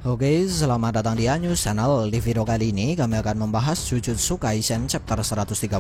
Oke, selamat datang di Anyus Channel. Di video kali ini kami akan membahas Jujutsu Kaisen chapter 132.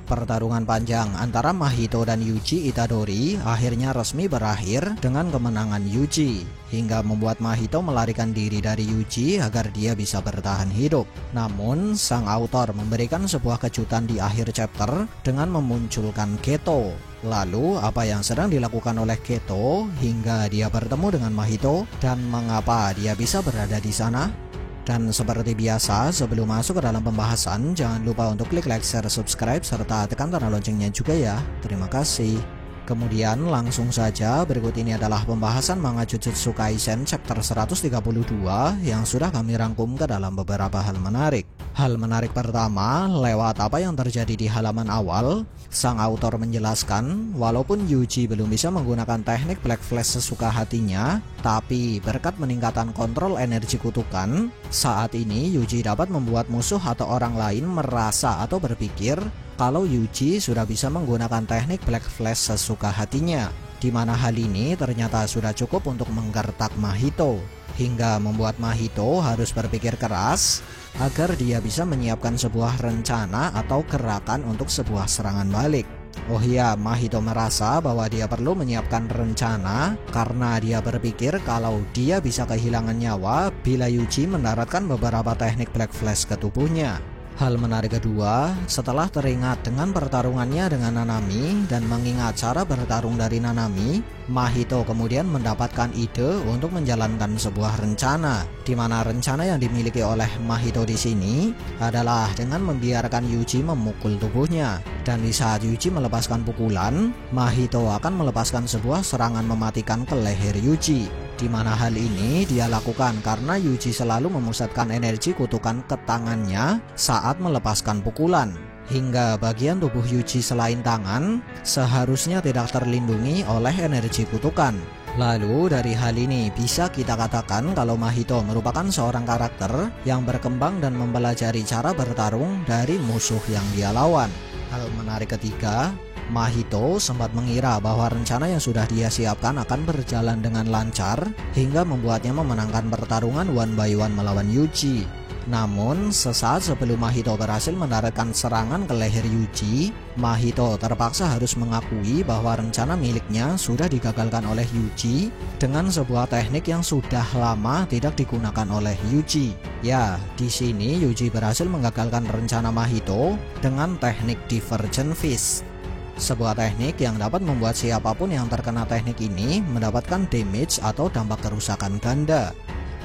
Pertarungan panjang antara Mahito dan Yuji Itadori akhirnya resmi berakhir dengan kemenangan Yuji, hingga membuat Mahito melarikan diri dari Yuji agar dia bisa bertahan hidup. Namun, sang autor memberikan sebuah kejutan di akhir chapter dengan memunculkan Geto. Lalu, apa yang sedang dilakukan oleh Geto hingga dia bertemu dengan Mahito dan mengapa dia bisa berada di sana? Dan seperti biasa, sebelum masuk ke dalam pembahasan, jangan lupa untuk klik like, share, subscribe, serta tekan tanda loncengnya juga ya. Terima kasih. Kemudian langsung saja, berikut ini adalah pembahasan manga Jujutsu Kaisen chapter 132 yang sudah kami rangkum ke dalam beberapa hal menarik. Hal menarik pertama, lewat apa yang terjadi di halaman awal, sang autor menjelaskan walaupun Yuji belum bisa menggunakan teknik Black Flash sesuka hatinya, tapi berkat peningkatan kontrol energi kutukan, saat ini Yuji dapat membuat musuh atau orang lain merasa atau berpikir kalau Yuji sudah bisa menggunakan teknik Black Flash sesuka hatinya, di mana hal ini ternyata sudah cukup untuk menggertak Mahito, hingga membuat Mahito harus berpikir keras agar dia bisa menyiapkan sebuah rencana atau gerakan untuk sebuah serangan balik. Oh iya, Mahito merasa bahwa dia perlu menyiapkan rencana karena dia berpikir kalau dia bisa kehilangan nyawa bila Yuji mendaratkan beberapa teknik Black Flash ke tubuhnya. Hal menarik kedua, setelah teringat dengan pertarungannya dengan Nanami dan mengingat cara bertarung dari Nanami, Mahito kemudian mendapatkan ide untuk menjalankan sebuah rencana, di mana rencana yang dimiliki oleh Mahito di sini adalah dengan membiarkan Yuji memukul tubuhnya, dan di saat Yuji melepaskan pukulan, Mahito akan melepaskan sebuah serangan mematikan ke leher Yuji. Di mana hal ini dia lakukan karena Yuji selalu memusatkan energi kutukan ke tangannya saat melepaskan pukulan, hingga bagian tubuh Yuji selain tangan seharusnya tidak terlindungi oleh energi kutukan. Lalu dari hal ini bisa kita katakan kalau Mahito merupakan seorang karakter yang berkembang dan mempelajari cara bertarung dari musuh yang dia lawan. Hal menarik ketiga, Mahito sempat mengira bahwa rencana yang sudah dia siapkan akan berjalan dengan lancar hingga membuatnya memenangkan pertarungan one by one melawan Yuji. Namun, sesaat sebelum Mahito berhasil mendaratkan serangan ke leher Yuji, Mahito terpaksa harus mengakui bahwa rencana miliknya sudah digagalkan oleh Yuji dengan sebuah teknik yang sudah lama tidak digunakan oleh Yuji. Ya, di sini Yuji berhasil menggagalkan rencana Mahito dengan teknik Divergent Fist. Sebuah teknik yang dapat membuat siapapun yang terkena teknik ini mendapatkan damage atau dampak kerusakan ganda.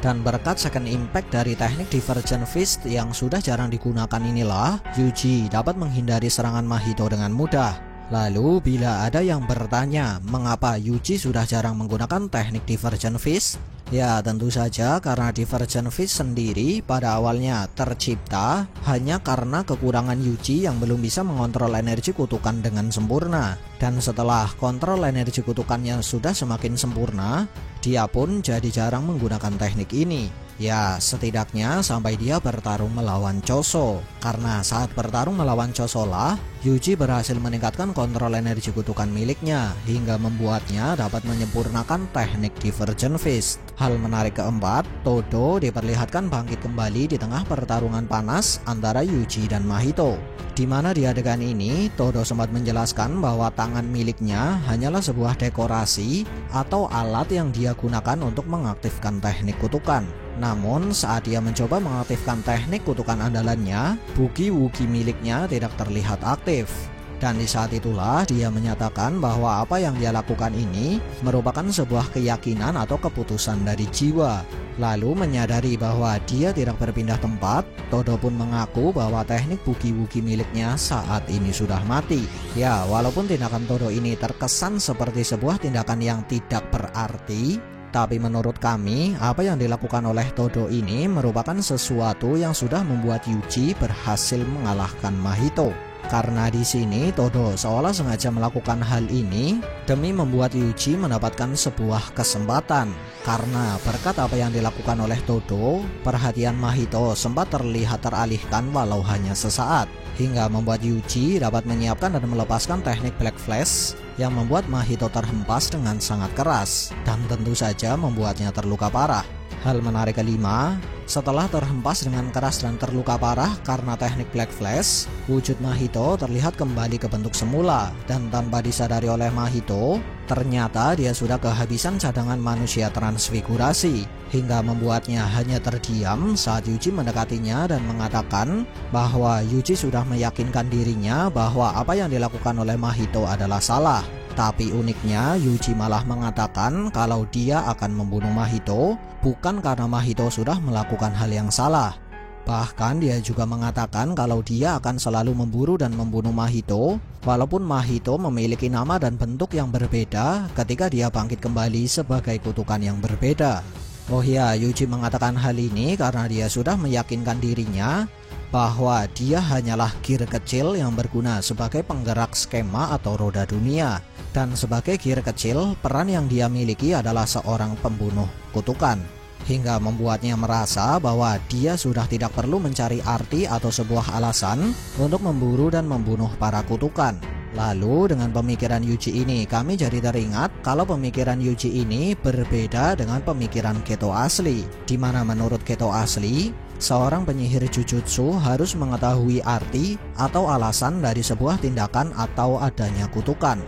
Dan berkat second impact dari teknik Divergent Fist yang sudah jarang digunakan inilah, Yuji dapat menghindari serangan Mahito dengan mudah. Lalu bila ada yang bertanya mengapa Yuji sudah jarang menggunakan teknik Divergent Fist, ya tentu saja karena Divergent Fist sendiri pada awalnya tercipta hanya karena kekurangan Yuji yang belum bisa mengontrol energi kutukan dengan sempurna. Dan setelah kontrol energi kutukannya sudah semakin sempurna, dia pun jadi jarang menggunakan teknik ini. Ya, setidaknya sampai dia bertarung melawan Choso. Karena saat bertarung melawan Choso lah, Yuji berhasil meningkatkan kontrol energi kutukan miliknya hingga membuatnya dapat menyempurnakan teknik Divergent Fist. Hal menarik keempat, Todo diperlihatkan bangkit kembali di tengah pertarungan panas antara Yuji dan Mahito. Di mana di adegan ini, Todo sempat menjelaskan bahwa tangan miliknya hanyalah sebuah dekorasi atau alat yang dia gunakan untuk mengaktifkan teknik kutukan. Namun saat dia mencoba mengaktifkan teknik kutukan andalannya, bugi-wugi miliknya tidak terlihat aktif. Dan di saat itulah dia menyatakan bahwa apa yang dia lakukan ini merupakan sebuah keyakinan atau keputusan dari jiwa. Lalu menyadari bahwa dia tidak berpindah tempat, Todo pun mengaku bahwa teknik bugi-wugi miliknya saat ini sudah mati. Ya, walaupun tindakan Todo ini terkesan seperti sebuah tindakan yang tidak berarti, tapi menurut kami, apa yang dilakukan oleh Todo ini merupakan sesuatu yang sudah membuat Yuji berhasil mengalahkan Mahito. Karena di sini Todo seolah sengaja melakukan hal ini demi membuat Yuji mendapatkan sebuah kesempatan. Karena berkat apa yang dilakukan oleh Todo, perhatian Mahito sempat terlihat teralihkan walau hanya sesaat, hingga membuat Yuji dapat menyiapkan dan melepaskan teknik Black Flash yang membuat Mahito terhempas dengan sangat keras dan tentu saja membuatnya terluka parah. Hal menarik kelima, setelah terhempas dengan keras dan terluka parah karena teknik Black Flash, wujud Mahito terlihat kembali ke bentuk semula dan tanpa disadari oleh Mahito, ternyata dia sudah kehabisan cadangan manusia transfigurasi hingga membuatnya hanya terdiam saat Yuji mendekatinya dan mengatakan bahwa Yuji sudah meyakinkan dirinya bahwa apa yang dilakukan oleh Mahito adalah salah. Tapi uniknya Yuji malah mengatakan kalau dia akan membunuh Mahito bukan karena Mahito sudah melakukan hal yang salah. Bahkan dia juga mengatakan kalau dia akan selalu memburu dan membunuh Mahito walaupun Mahito memiliki nama dan bentuk yang berbeda ketika dia bangkit kembali sebagai kutukan yang berbeda. Oh ya, Yuji mengatakan hal ini karena dia sudah meyakinkan dirinya bahwa dia hanyalah gear kecil yang berguna sebagai penggerak skema atau roda dunia. Dan sebagai gear kecil, peran yang dia miliki adalah seorang pembunuh kutukan. Hingga membuatnya merasa bahwa dia sudah tidak perlu mencari arti atau sebuah alasan untuk memburu dan membunuh para kutukan. Lalu dengan pemikiran Yuji ini kami jadi teringat kalau pemikiran Yuji ini berbeda dengan pemikiran Geto asli, di mana menurut Geto asli, seorang penyihir Jujutsu harus mengetahui arti atau alasan dari sebuah tindakan atau adanya kutukan.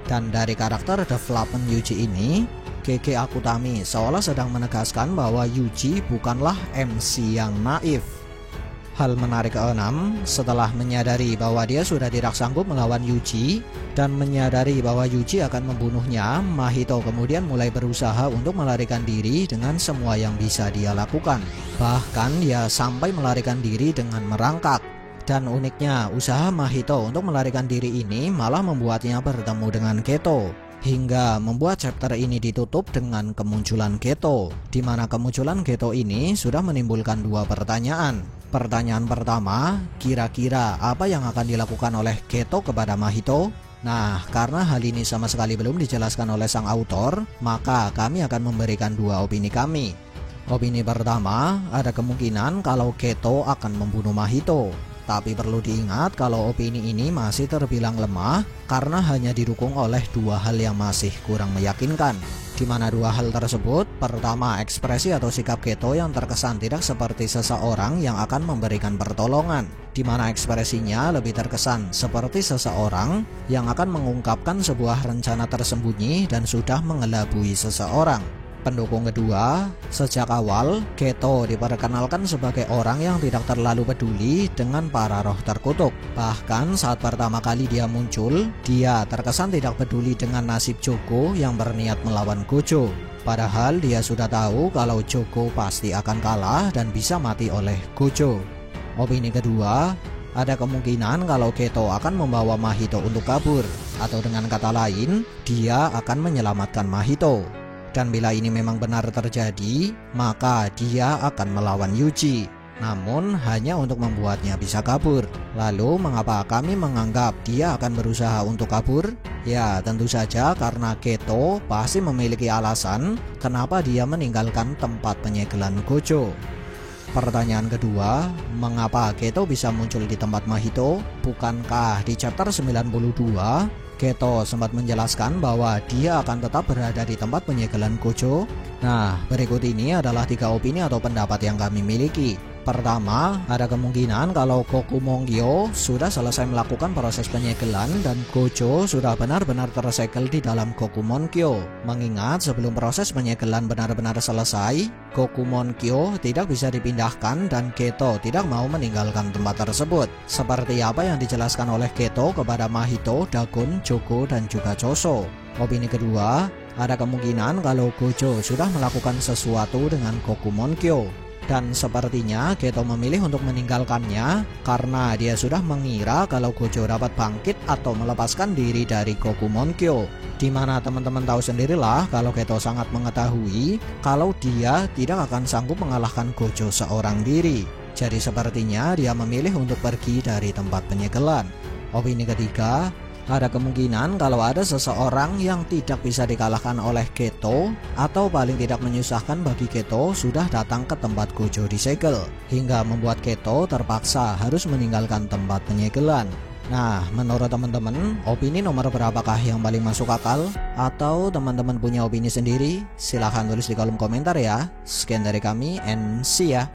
Dan dari karakter development Yuji ini, Gege Akutami seolah sedang menegaskan bahwa Yuji bukanlah MC yang naif. Hal menarik keenam, setelah menyadari bahwa dia sudah tidak sanggup melawan Yuji dan menyadari bahwa Yuji akan membunuhnya, Mahito kemudian mulai berusaha untuk melarikan diri dengan semua yang bisa dia lakukan. Bahkan dia sampai melarikan diri dengan merangkak. Dan uniknya, usaha Mahito untuk melarikan diri ini malah membuatnya bertemu dengan Geto, hingga membuat chapter ini ditutup dengan kemunculan Geto, di mana kemunculan Geto ini sudah menimbulkan dua pertanyaan. Pertanyaan pertama, kira-kira apa yang akan dilakukan oleh Geto kepada Mahito? Nah, karena hal ini sama sekali belum dijelaskan oleh sang autor, maka kami akan memberikan dua opini kami. Opini pertama, ada kemungkinan kalau Geto akan membunuh Mahito. Tapi perlu diingat kalau opini ini masih terbilang lemah karena hanya didukung oleh dua hal yang masih kurang meyakinkan. Di mana dua hal tersebut, pertama ekspresi atau sikap Geto yang terkesan tidak seperti seseorang yang akan memberikan pertolongan, di mana ekspresinya lebih terkesan seperti seseorang yang akan mengungkapkan sebuah rencana tersembunyi dan sudah mengelabui seseorang. Pendukung kedua, sejak awal Geto diperkenalkan sebagai orang yang tidak terlalu peduli dengan para roh terkutuk. Bahkan saat pertama kali dia muncul, dia terkesan tidak peduli dengan nasib Joko yang berniat melawan Gojo. Padahal dia sudah tahu kalau Joko pasti akan kalah dan bisa mati oleh Gojo. Opini kedua, ada kemungkinan kalau Geto akan membawa Mahito untuk kabur, atau dengan kata lain, dia akan menyelamatkan Mahito. Dan bila ini memang benar terjadi, maka dia akan melawan Yuji, namun hanya untuk membuatnya bisa kabur. Lalu mengapa kami menganggap dia akan berusaha untuk kabur? Ya tentu saja karena Geto pasti memiliki alasan kenapa dia meninggalkan tempat penyegelan Gojo. Pertanyaan kedua, mengapa Geto bisa muncul di tempat Mahito? Bukankah di chapter 92 Geto sempat menjelaskan bahwa dia akan tetap berada di tempat penyegelan Gojo? Nah, berikut ini adalah 3 opini atau pendapat yang kami miliki. Pertama, ada kemungkinan kalau Gokumongkyo sudah selesai melakukan proses penyegelan dan Gojo sudah benar-benar tersegel di dalam Gokumongkyo. Mengingat sebelum proses penyegelan benar-benar selesai, Gokumongkyo tidak bisa dipindahkan dan Geto tidak mau meninggalkan tempat tersebut. Seperti apa yang dijelaskan oleh Geto kepada Mahito, Dagon, Joko, dan juga Choso. Opini kedua, ada kemungkinan kalau Gojo sudah melakukan sesuatu dengan Gokumongkyo. Dan sepertinya Geto memilih untuk meninggalkannya karena dia sudah mengira kalau Gojo dapat bangkit atau melepaskan diri dari Gokumongkyo. Dimana teman-teman tahu sendirilah kalau Geto sangat mengetahui kalau dia tidak akan sanggup mengalahkan Gojo seorang diri. Jadi sepertinya dia memilih untuk pergi dari tempat penyegelan. Opini ketiga, ada kemungkinan kalau ada seseorang yang tidak bisa dikalahkan oleh Geto atau paling tidak menyusahkan bagi Geto sudah datang ke tempat Gojo disegel, hingga membuat Geto terpaksa harus meninggalkan tempat penyegelan. Nah, menurut teman-teman, opini nomor berapakah yang paling masuk akal? Atau teman-teman punya opini sendiri? Silahkan tulis di kolom komentar ya. Sekian dari kami, and see ya.